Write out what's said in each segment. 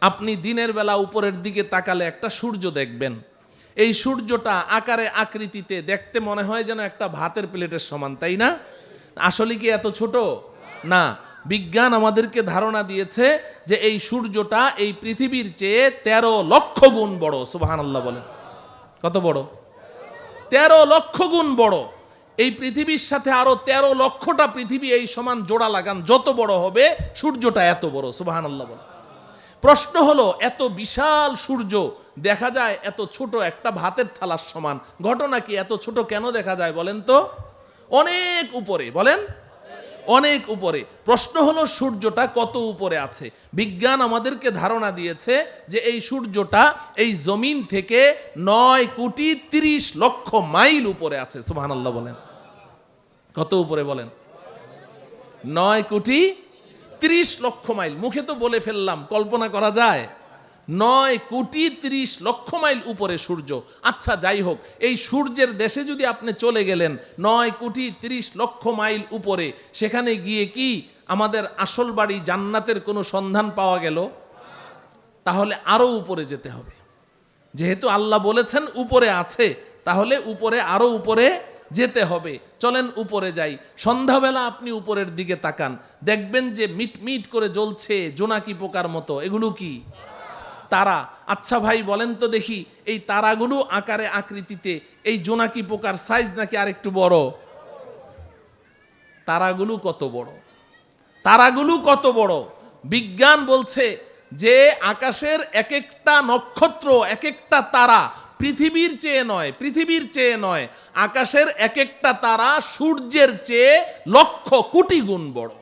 আপনি দিনের বেলা উপরের দিকে তাকালে একটা সূর্য দেখবেন। এই সূর্যটা আকারে আকৃতিতে দেখতে মনে হয় যেন একটা ভাতের প্লেটের সমান, তাই না? আসলে কি এত ছোট না। বিজ্ঞান আমাদেরকে ধারণা দিয়েছে যে এই সূর্যটা এই পৃথিবীর চেয়ে 13 লক্ষ গুণ বড়। সুবহানাল্লাহ বলেন। কত বড়? 13 লক্ষ গুণ বড়। এই পৃথিবীর সাথে আরো 13 লক্ষটা পৃথিবী এই সমান জোড়া লাগান, যত বড় হবে সূর্যটা এত বড়। সুবহানাল্লাহ বলেন। প্রশ্ন হলো, এত বিশাল সূর্য দেখা যায় এত ছোট একটা ভাতের থালার সমান, ঘটনা কি? এত ছোট কেন দেখা যায় বলেন তো? অনেক উপরে, বলেন অনেক উপরে। প্রশ্ন হলো সূর্যটা কত উপরে আছে? বিজ্ঞান আমাদেরকে ধারণা দিয়েছে যে এই সূর্যটা এই জমিন থেকে 9,30,00,000 মাইল উপরে আছে। সুবহানাল্লাহ বলেন। কত উপরে বলেন? 9,30,00,000 মাইল। মুখে তো বলে ফেললাম, কল্পনা করা যায়? 9,30,00,000 মাইল উপরে সূর্য। আচ্ছা যাই হোক, এই সূর্যের দেশে যদি আপনি চলে গেলেন 9,30,00,000 মাইল উপরে, সেখানে গিয়ে কি আমাদের আসল বাড়ি জান্নাতের কোনো সন্ধান পাওয়া গেল? তাহলে আরো উপরে যেতে হবে। যেহেতু আল্লাহ বলেছেন উপরে আছে, তাহলে উপরে আরো উপরে যেতে হবে। চলেন উপরে যাই। সন্ধ্যাবেলা আপনি উপরের দিকে তাকান, দেখবেন যে মিটমিট করে জ্বলছে জোনাকি পোকার মতো। এগুলো কি? তারা। আচ্ছা ভাই বলেন তো দেখি, এই তারাগুলো আকারে আকৃতিতে এই জোনাকি পোকার সাইজ নাকি আরেকটু বড়? তারাগুলো কত বড়? তারাগুলো কত বড়? বিজ্ঞান বলছে যে আকাশের এক একটা নক্ষত্র, এক একটা তারা পৃথিবীর চেয়ে নয়, পৃথিবীর চেয়ে নয়, আকাশের এক একটা তারা সূর্যের চেয়ে লক্ষ কোটি গুণ বড়।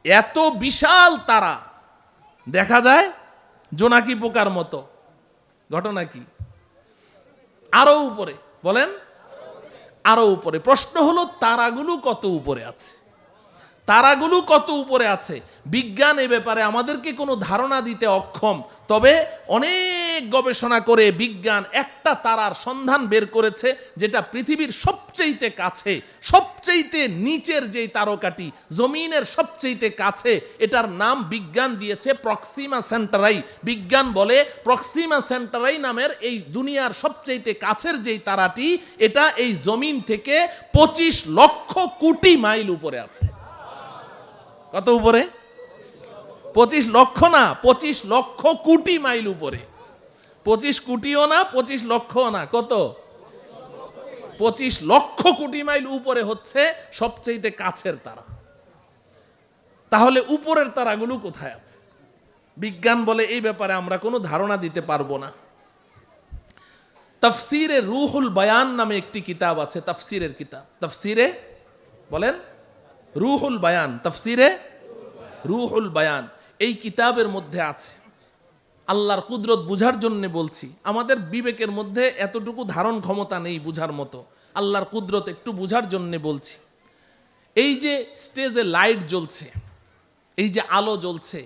এত বিশাল তারা দেখা যায় জোনাকি পোকার মতো। ঘটনা কি? আরো উপরে, বলেন আরো উপরে। প্রশ্ন হলো তারাগুলো কত উপরে আছে? তারাগুলো কত উপরে আছে? বিজ্ঞান এ ব্যাপারে আমাদেরকে কোনো ধারণা দিতে অক্ষম। তবে অনেক গবেষণা করে বিজ্ঞান একটা তারার সন্ধান বের করেছে, যেটা পৃথিবীর সবচেয়ে কাছে, সবচেয়ে নিচের যেই তারকাটি, জমিনের সবচেয়ে কাছে, এটার নাম বিজ্ঞান দিয়েছে প্রক্সিমা সেন্টারাই। বিজ্ঞান বলে প্রক্সিমা সেন্টারাই নামের এই দুনিয়ার সবচেয়ে কাছের যেই তারাটি, এটা এই জমিন থেকে 25 লক্ষ কোটি মাইল উপরে আছে। কত উপরে? 25 লক্ষ না, 25 লক্ষ কোটি মাইল উপরে। 25 কোটিও না, 25 লক্ষও না। কত? 25 লক্ষ কোটি মাইল উপরে হচ্ছে সবচেয়ে কাছের তারা। তাহলে উপরের তারাগুলো কোথায় আছে? বিজ্ঞান বলে এই ব্যাপারে আমরা কোনো ধারণা দিতে পারবো না। তাফসিরে রুহুল বায়ান নামে একটি কিতাব আছে, তাফসিরের কিতাব। তাফসিরে বলেন রুহুল বায়ান, তাফসিরে রুহুল বায়ান। এই কিতাবের মধ্যে আছে, আল্লাহর কুদরত বুঝার জন্য বলছি, আমাদের বিবেকের মধ্যে এতটুকু ধারণ ক্ষমতা নেই বুঝার মতো, আল্লাহর কুদরত একটু বুঝার জন্য বলছি। এই যে স্টেজে লাইট জ্বলছে, এই যে আলো জ্বলছে,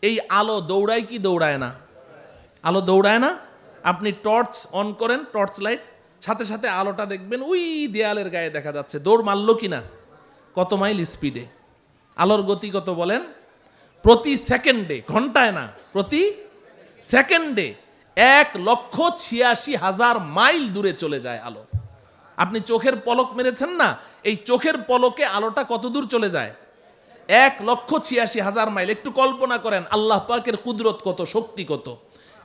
এই আলো দৌড়ায় কি দৌড়ায় না? আলো দৌড়ায় না? আপনি টর্চ অন করেন, টর্চ লাইট, সাথে সাথে আলোটা দেখবেন ওই দেয়ালের গায়ে দেখা যাচ্ছে। দৌড় মারল কিনা? কত মাইল স্পিডে? আলোর গতি কত বলেন? প্রতি সেকেন্ডে, ঘন্টায় না, প্রতি সেকেন্ডে 1,86,000 মাইল দূরে চলে যায় আলো। আপনি চোখের পলক মেরেছেন না, এই চোখের পলকে আলোটা কত দূর চলে যায়? 1,86,000 মাইল। একটু কল্পনা করেন আল্লাহ পাকের কুদরত কত, শক্তি কত।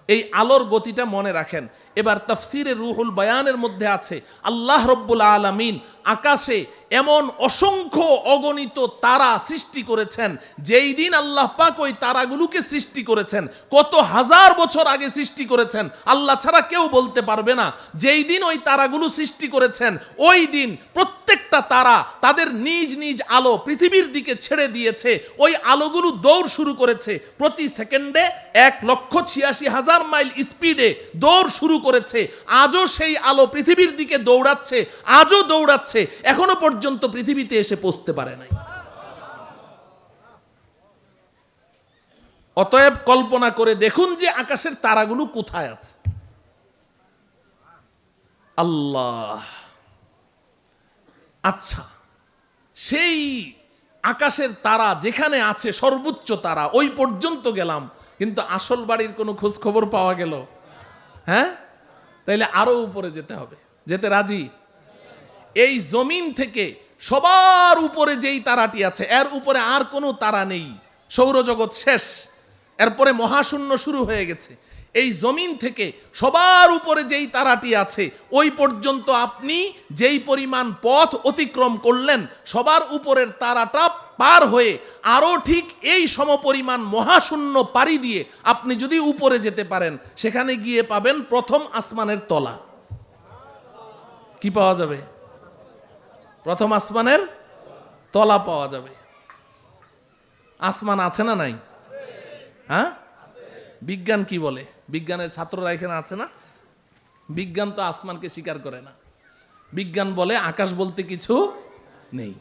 এই আলোর গতিটা মনে রাখেন। এবার তাফসিরে রুহুল বায়ানের মধ্যে আছে, আল্লাহ রব্বুল আলামিন আকাশে এমন অসংখ্য অগণিত তারা সৃষ্টি করেছেন। যেই দিন আল্লাহ পাক ওই তারাগুলোকে সৃষ্টি করেছেন, কত হাজার বছর আগে সৃষ্টি করেছেন আল্লাহ ছাড়া কেউ বলতে পারবে না। যেই দিন ওই তারাগুলো সৃষ্টি করেছেন, ওই দিন প্রত্যেকটা তারা তাদের নিজ নিজ আলো পৃথিবীর দিকে ছেড়ে দিয়েছে। ওই আলোগুলো দৌড় শুরু করেছে প্রতি সেকেন্ডে 1,86,000 মাইল স্পিডে দৌড় শুরু করেছে। আজও সেই আলো পৃথিবীর দিকে দৌড়াচ্ছে, আজও দৌড়াচ্ছে, এখনো পর্যন্ত পৃথিবীতে এসে পৌঁছতে পারে নাই। অতএব কল্পনা করে দেখুন যে আকাশের তারাগুলো কোথায় আছে। আল্লাহ। আচ্ছা, সেই আকাশের তারা যেখানে আছে সর্বোচ্চ তারা ওই পর্যন্ত গেলাম, কিন্তু আসল বাড়ির কোনো খোঁজ খবর পাওয়া গেল? হ্যাঁ, তাইলে আরো উপরে যেতে হবে। যেতে রাজি? এই জমিন থেকে সবার উপরে যেই তারাটি আছে এর উপরে আর কোনো তারা নেই, সৌরজগৎ শেষ, এরপরে মহাশূন্য শুরু হয়ে গেছে। এই জমিন থেকে সবার উপরে যেই তারাটি আছে ওই পর্যন্ত আপনি যেই পরিমাণ পথ অতিক্রম করলেন, সবার উপরের তারাটা পার হয়ে আরো ঠিক এই সমপরিমাণ মহাশূন্য পাড়ি দিয়ে আপনি যদি উপরে যেতে পারেন, সেখানে গিয়ে পাবেন প্রথম আসমানের তলা। কি পাওয়া যাবে? প্রথম আসমানের তলা পাওয়া যাবে। আসমান আছে না নাই? হ্যাঁ, বিজ্ঞান কি বলে? বিজ্ঞানের ছাত্ররা এখানে আছে না? বিজ্ঞান তো আসমানকে স্বীকার করে না। বিজ্ঞান বলে আকাশ বলতে কিছু নেই।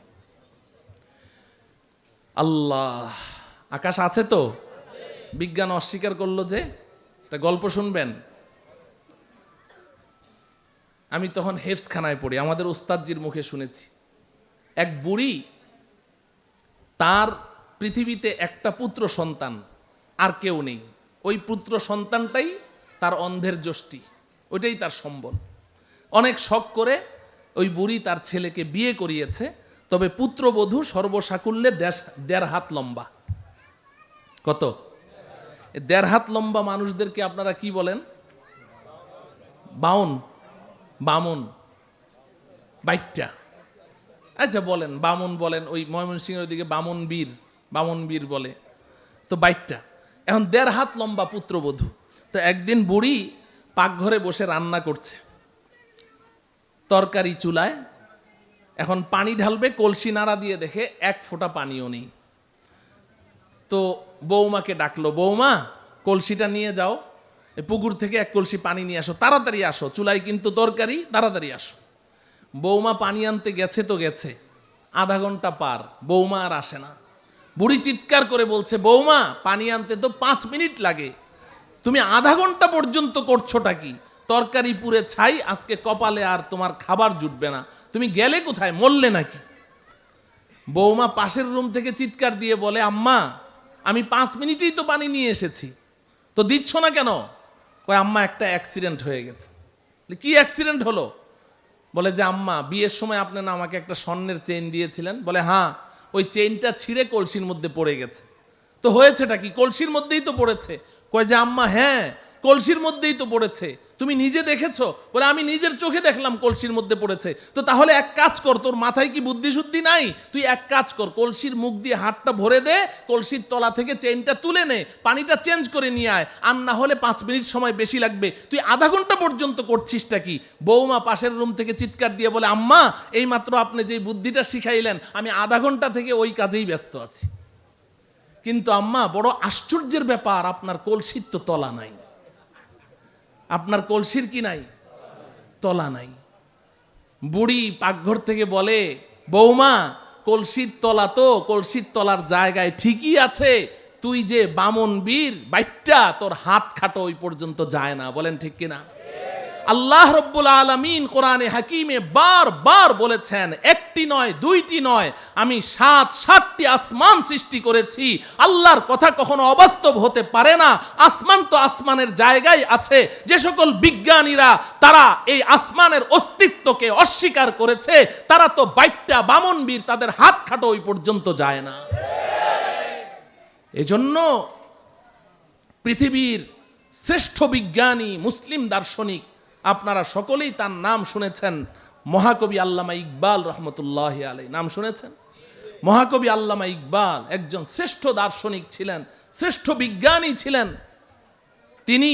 আল্লাহ, আকাশ আছে তো? বিজ্ঞান অস্বীকার করলো যে। একটা গল্প শুনবেন। আমি তখন হেফজখানায় পড়ি, আমাদের উস্তাদজির মুখে শুনেছি। এক বুড়ি, তার পৃথিবীতে একটা পুত্র সন্তান, আর কেউ নেই। ওই পুত্র সন্তানটাই তার অন্ধের যষ্টি, ওইটাই তার সম্বল। অনেক শখ করে ওই বুড়ি তার ছেলেকে বিয়ে করিয়েছে, তবে পুত্রবধূ সর্বসাকুল্যে 1.5 হাত লম্বা। কত? 1.5 হাত লম্বা মানুষদেরকে আপনারা কি বলেন? বাউন, বামুন, বাইট্টা। আচ্ছা বলেন, বামুন বলেন, ওই ময়মনসিংহের ওইদিকে বামুন বীর বলে, তো বাইট্টা। এখন 1.5 হাত লম্বা পুত্রবধূ। তো একদিন বুড়ি পাকঘরে বসে রান্না করছে, তরকারি চুলায়, এখন পানি ঢালবে, কলসি নাড়া দিয়ে দেখে 1 ফোঁটা পানিও নেই। তো বৌমাকে ডাকলো, বৌমা কলসিটা নিয়ে যাও, এই পুকুর থেকে 1 কলসি পানি নিয়ে আসো, তাড়াতাড়ি আসো, চুলায় কিন্তু তরকারি, তাড়াতাড়ি আসো। বৌমা পানি আনতে গেছে তো গেছে, আধা ঘন্টা পার, বৌমা আর আসে না। বুড়ি চিৎকার করে বলছে, বৌমা পানি আনতে তো 5 মিনিট লাগে, তুমি আধা ঘন্টা পর্যন্ত করছোটা কি? তরকারি পুড়ে ছাই, আজকে কপালে আর তোমার খাবার জুটবে না, তুমি গেলে কোথায়, মরলে নাকি? বৌমা পাশের রুম থেকে চিৎকার দিয়ে বলে, আম্মা আমি 5 মিনিটেই তো পানি নিয়ে এসেছি, তো দিচ্ছ না কেন? কয়, আম্মা একটা অ্যাক্সিডেন্ট হয়ে গেছে। কি অ্যাক্সিডেন্ট হলো? বলে যে, আম্মা বিয়ের সময় আপনি না আমাকে একটা স্বর্ণের চেইন দিয়েছিলেন। বলে, হ্যাঁ, ওই চেইনটা ছিঁড়ে কলসির মধ্যে পড়ে গেছে। তো হয়েছেটা কি? কলসির মধ্যেই তো পড়েছে। কয় যে, আম্মা হ্যাঁ কলসির মধ্যেই তো পড়েছে, তুমি নিজে দেখেছো? বলে, আমি নিজের চোখে দেখলাম কলসির মধ্যে পড়েছে। তো তাহলে এক কাজ কর, তোর মাথায় কি বুদ্ধি শুদ্ধি নাই? তুই এক কাজ কর, কলসির মুখ দিয়ে হাতটা ভরে দে, কলসির তলা থেকে চেইনটা তুলে নে, পানিটা চেঞ্জ করে নিয়ে আয়, আর না হলে 5 মিনিট সময় বেশি লাগবে, তুই আধা ঘন্টা পর্যন্ত করছিসটা কি? বৌমা পাশের রুম থেকে চিৎকার দিয়ে বলে, আম্মা এইমাত্র আপনি যে বুদ্ধিটা শিখাইলেন, আমি আধা ঘন্টা থেকে ওই কাজেই ব্যস্ত আছি। কিন্তু আম্মা বড় আশ্চর্যের ব্যাপার, আপনার কলসির তো তলা নাই। আপনার কলসির কি নাই? তলা নাই। বুড়ি পাকঘর থেকে বলে, বৌমা কলসির তলা তো কলসির তলার জায়গায় ঠিকই আছে, তুই যে বামন বীর বাইট্টা, তোর হাত খাটো ওই পর্যন্ত যায় না। বলেন ঠিক কিনা? আল্লাহ রব্বুল আলামিন কোরআনে হাকিমে বারবার বলেছেন, একটি নয়, দুইটি নয়, আমি 7টি আসমান সৃষ্টি করেছি। আল্লাহর কথা কখনো অবাস্তব হতে পারে না। আসমান তো আসমানের জায়গায় আছে। যে সকল বিজ্ঞানীরা তারা এই আসমানের অস্তিত্বকে অস্বীকার করেছে, তারা তো বাইট্টা বামনবীর, তাদের হাত খাটো ওই পর্যন্ত যায় না। এজন্য পৃথিবীর শ্রেষ্ঠ বিজ্ঞানী মুসলিম দার্শনিক, আপনারা সকলেই তার নাম শুনেছেন, মহাকবি আল্লামা ইকবাল রহমতুল্লাহ আলাই। নাম শুনেছেন? মহাকবি আল্লামা ইকবাল একজন শ্রেষ্ঠ দার্শনিক ছিলেন, শ্রেষ্ঠ বিজ্ঞানী ছিলেন। তিনি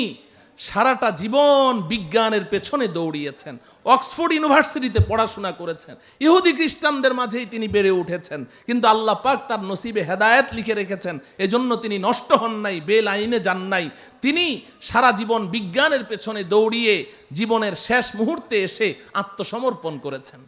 সারাটা জীবন বিজ্ঞানের পেছনে দৌড়িয়েছেন, অক্সফোর্ড ইউনিভার্সিটিতে পড়াশোনা করেছেন, ইহুদি খ্রিস্টানদের মাঝেই তিনি বেড়ে উঠেছেন, কিন্তু আল্লাহ পাক তার নসিবে হেদায়েত লিখে রেখেছেন, এজন্য তিনি নষ্ট হন নাই, বেলাইনে যান নাই। তিনি সারা জীবন বিজ্ঞানের পেছনে দৌড়িয়ে জীবনের শেষ মুহূর্তে এসে আত্মসমর্পণ করেছেন।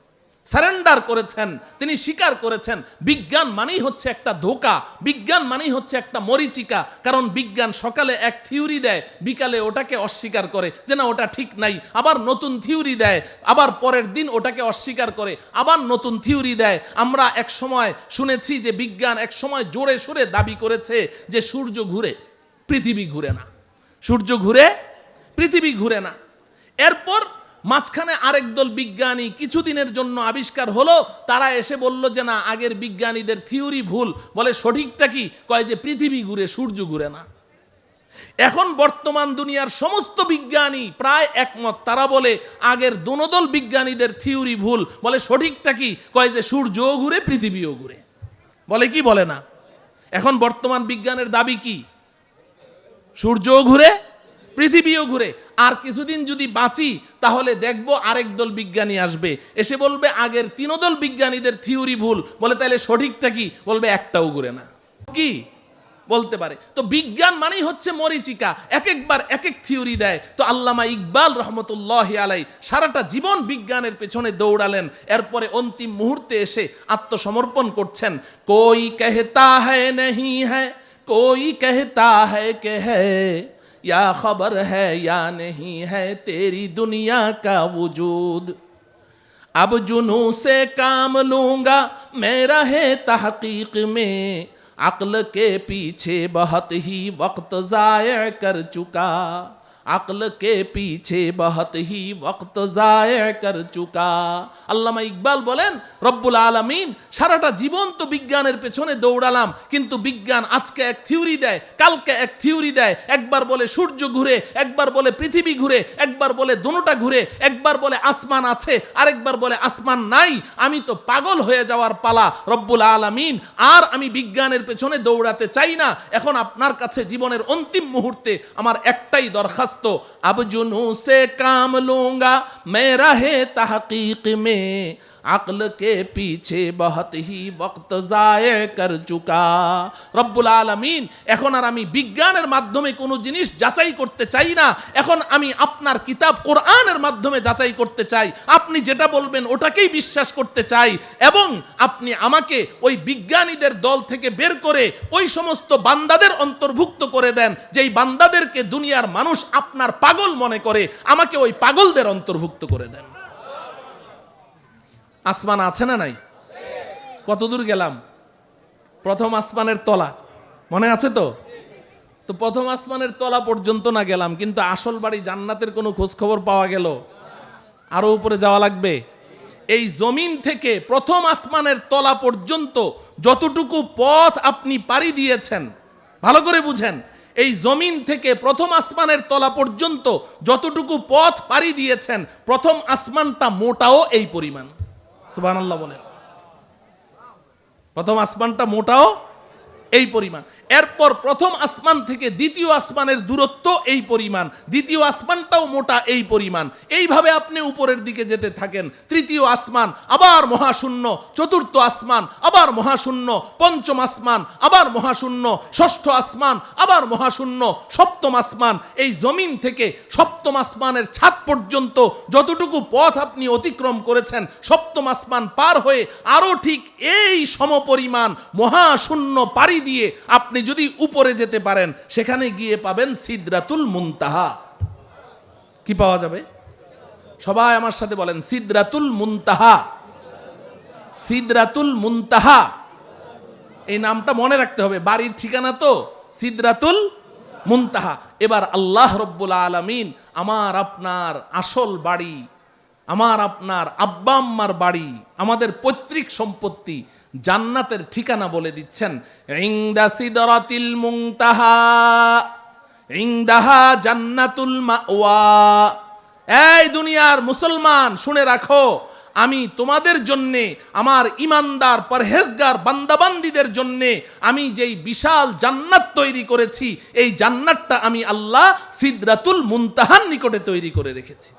সারেন্ডার করেছেন, তিনি স্বীকার করেছেন বিজ্ঞান মানেই হচ্ছে একটা ধোঁকা, বিজ্ঞান মানেই হচ্ছে একটা মরিচিকা। কারণ বিজ্ঞান সকালে এক থিওরি দেয়, বিকালে ওটাকে অস্বীকার করে যে না ওটা ঠিক নাই, আবার নতুন থিওরি দেয়, আবার পরের দিন ওটাকে অস্বীকার করে, আবার নতুন থিওরি দেয়। আমরা এক সময় শুনেছি যে বিজ্ঞান এক সময় জোরে সোরে দাবি করেছে যে সূর্য ঘুরে, পৃথিবী ঘুরে না, সূর্য ঘুরে, পৃথিবী ঘুরে না। এরপর মাঝখানে আরেক দল বিজ্ঞানী কিছুদিনের জন্য আবিষ্কার হলো, তারা এসে বলল যে না আগের বিজ্ঞানীদের থিওরি ভুল। বলে সঠিকটা কি? কয় যে পৃথিবী ঘুরে, সূর্য ঘুরে না। এখন বর্তমান দুনিয়ার সমস্ত বিজ্ঞানী প্রায় একমত, তারা বলে আগের দোনোদল বিজ্ঞানীদের থিওরি ভুল। বলে সঠিকটা কি? কয় যে সূর্যও ঘুরে, পৃথিবীও ঘুরে। বলে কি বলে না? এখন বর্তমান বিজ্ঞানের দাবি কি? সূর্যও ঘুরে, পৃথিবীও ঘুরে। আর কিছুদিন যদি বাঁচি তাহলে দেখবো আরেক দল বিজ্ঞানী আসবে, এসে বলবে আগের তিনোদল বিজ্ঞানীদের থিওরি ভুল। বলে তাহলে সঠিকটা কি? বলবে একটাও ঘুরে না। কি বলতে পারে? তো বিজ্ঞান মানেই হচ্ছে মরিচিকা, এক একবার এক এক থিওরি দেয়। তো আল্লামা ইকবাল রহমতুল্লাহি আলাই সারাটা জীবন বিজ্ঞানের পেছনে দৌড়ালেন, এরপরে অন্তিম মুহূর্তে এসে আত্মসমর্পণ করছেন। কোই कहता है नहीं है, कोई कहता है कि है, या खबर है या नहीं है तेरी दुनिया का वजूद। अब जुनू से काम लूंगा मैं रहे तहकीक में, अक्ल के पीछे बहुत ही वक्त ज़ाया कर चुका, अक्ल के पीछे बहुत ही वक्त ज़ाया कर चुका। আল্লামা ইকবাল বলেন রব্বুল আলামিন সারাটা জীবন তো বিজ্ঞানের পেছনে দৌড়ালাম, কিন্তু বিজ্ঞান আজকে এক থিওরি দেয়, কালকে এক থিওরি দেয়। একবার বলে সূর্য ঘুরে, একবার বলে পৃথিবী ঘুরে, একবার বলে দুটোটা ঘুরে, একবার বলে আসমান আছে, আরেকবার বলে আসমান নাই। আমি তো পাগল হয়ে যাওয়ার পালা রব্বুল আলামিন, আর আমি বিজ্ঞানের পেছনে দৌড়াতে চাই না। এখন আপনার কাছে জীবনের অন্তিম মুহূর্তে আমার একটাই দরখাস্ত, अब जुनू से काम लूंगा मैं रहे तहकीक में, अक्ल के पीछे बहुत ही वक्त ज़ाया कर चुका। রব্বুল আলামিন এখন আর আমি বিজ্ঞানের মাধ্যমে কোনো জিনিস যাচাই করতে চাই না, এখন আমি আপনার কিতাব কোরআনের মাধ্যমে যাচাই করতে চাই। আপনি যেটা বলবেন ওটাকেই বিশ্বাস করতে চাই, এবং আপনি আমাকে ওই বিজ্ঞানীদের দল থেকে বের করে ওই সমস্ত বান্দাদের অন্তর্ভুক্ত করে দেন যেই বান্দাদেরকে দুনিয়ার মানুষ আপনার পাগল মনে করে, আমাকে ওই পাগলদের অন্তর্ভুক্ত করে দেন। আসমান আছে না নাই? কতদূর গেলাম? প্রথম আসমানের তলা মনে আছে তো? তো প্রথম আসমানের তলা পর্যন্ত না গেলাম, কিন্তু আসল বাড়ি জান্নাতের কোনো খোঁজ খবর পাওয়া গেল? আরো উপরে যাওয়া লাগবে। এই জমিন থেকে প্রথম আসমানের তলা পর্যন্ত যতটুকু পথ আপনি পাড়ি দিয়েছেন, ভালো করে বুঝেন, এই জমিন থেকে প্রথম আসমানের তলা পর্যন্ত যতটুকু পথ পাড়ি দিয়েছেন, প্রথম আসমানটা মোটাও এই পরিমাণ। সুবহানাল্লাহ বলেন। প্রথম আসমানটা মোটাও এই পরিমাণ। এরপর প্রথম আসমান থেকে দ্বিতীয় আসমানের দূরত্ব এই পরিমাণ, দ্বিতীয় আসমানটাও মোটা এই পরিমাণ। এইভাবে আপনি উপরের দিকে যেতে থাকেন, তৃতীয় আসমান আবার মহাশূন্য, চতুর্থ আসমান আবার মহাশূন্য, পঞ্চম আসমান আবার মহাশূন্য, ষষ্ঠ আসমান আবার মহাশূন্য, সপ্তম আসমান। এই জমিন থেকে সপ্তম আসমানের ছাদ পর্যন্ত যতটুকু পথ আপনি অতিক্রম করেছেন, সপ্তম আসমান পার হয়ে আরো ঠিক এই সমপরিমাণ মহাশূন্য পাড়ি দিয়ে আপনি যদি উপরে যেতে পারেন, সেখানে গিয়ে পাবেন সিদরাতুল মুনতাহা। কি পাওয়া যাবে? সবাই আমার সাথে বলেন সিদরাতুল মুনতাহা। সিদরাতুল মুনতাহা এই নামটা মনে রাখতে হবে, বাড়ির ঠিকানা তো সিদরাতুল মুনতাহা। এবার আল্লাহ রব্বুল আলামিন আমার আপনার আসল বাড়ি, আমার আপনার আব্বা আম্মার বাড়ি, আমাদের পৈতৃক সম্পত্তি জান্নাতের ঠিকানা বলে দিচ্ছেন। ইনদা সিদরাতিল মুনতাহা ইনদাহা জান্নাতুল মাওয়া। এই দুনিয়ার মুসলমান শুনে রাখো, আমি তোমাদের জন্যে, আমার ইমানদার পরহেজগার বান্দাবান্দীদের জন্যে আমি যেই বিশাল জান্নাত তৈরি করেছি, এই জান্নাতটা আমি আল্লাহ সিদরাতুল মুনতাহার নিকটে তৈরি করে রেখেছি।